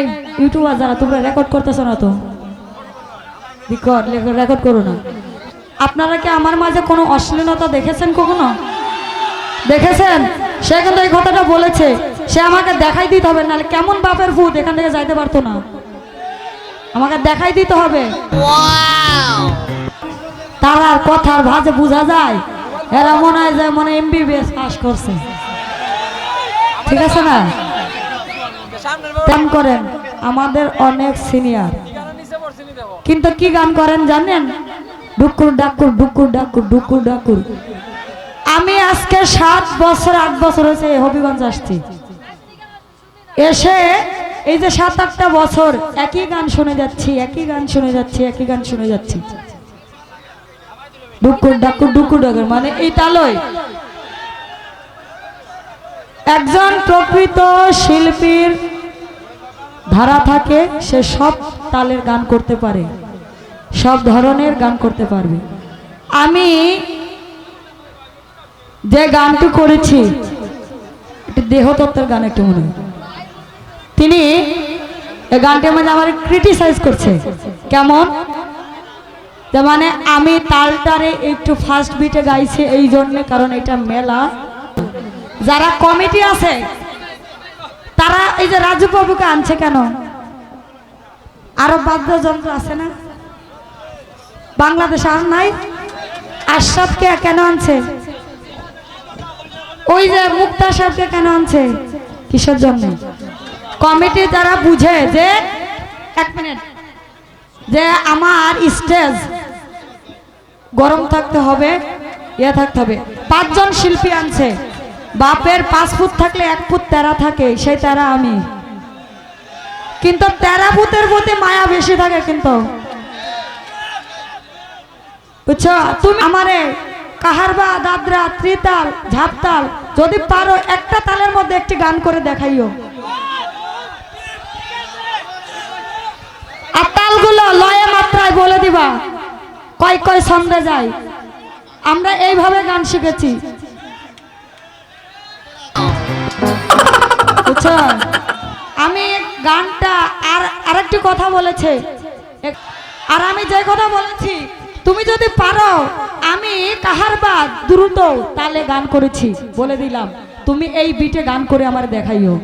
এই ইউটিউবার যারা তোমরা রেকর্ড করতেছো না তো, রেকর্ড করো না। আপনারা কি আমার মাঝে কোনো অশ্লীলতা দেখেছেন কখনো? দেখেছেন? সে কিন্তু এই কথাটা বলেছে, সে আমাকে দেখাই দিতে হবে, নাহলে কেমন বাপের ভূত এখান থেকে যাইতে পারতো না। আমাকে দেখাই দিতে হবে। তার কথার ভাজে বোঝা যায় এরা মনে হয় যে মনে এমবিবিএস পাস করছে, ঠিক আছে না? তেমন করেন আমাদের অনেক সিনিয়র, কিন্তু কি গান করেন জানেন? ডুকুর ডাকুর ডুকুর ডাকুর ডুকুর ডাকুর। আমি আজকে 7 বছর 8 বছর হয়েছে হবিগঞ্জ আসছি, এসে এই যে 7-8টা বছর একই গান শুনে যাচ্ছি, একই গান শুনে যাচ্ছি, একই গান শুনে যাচ্ছি। ডুকুর ডাকুর ডুকুর ডাকুর মানে এই তালই। একজন প্রকৃত শিল্পীর ধারা থাকে, সে সব তালের গান করতে পারে, সব ধরনের গান করতে পারবে। আমি যে গানটি করেছি একটি দেহতত্ত্বের গান, একটু মনে হয় তিনি এই গানটির মধ্যে আমার ক্রিটিসাইজ করছে। কেমন? যে মানে আমি তালটারে একটু ফাস্ট বিটে গাইছি এই জন্য, কারণ এটা মেলা। যারা কমিটি আছে তারা এই যে রাজু বাবুকে আনছে কেন? আরো বাদ্যযন্ত্র আছে না বাংলাদেশে? আর নাই? আশরাফকে কেন আনছে? ওই যে মুক্তা সাহেবকে কেন আনছে? কিসের জন্য? কমিটি যারা বুঝে যে 1 মিনিট যে আমার স্টেজ গরম থাকতে হবে, ইয়ে থাকতে হবে। 5 জন শিল্পী আনছে, বাপের 5 ফুট থাকলে 1 ফুট তেরা থাকে, সেই তেরা আমি। কিন্তু তেরা ফুটের প্রতি মায়া বেশি থাকে। কিন্তু বুঝছো? তুমি আমারে কাহারবা, দাদরা, ত্রিতাল, ঝাপতাল যদি পারো একটা তালের মধ্যে একটি গান করে দেখাইও। আর তালগুলো লয়ে মাত্রায় বলে দিবা কয় কয় ছন্দে যায়। আমরা এইভাবে গান শিখেছি, বুঝছো? আমি গানটা আর আরেকটি কথা বলেছে, আর আমি যে কথা বলেছি তুমি যদি পারো, আমি কাহারবা দ্রুত তালে গান করেছি বলে দিলাম, তুমি এই বিটে গান করে আমার দেখাইও।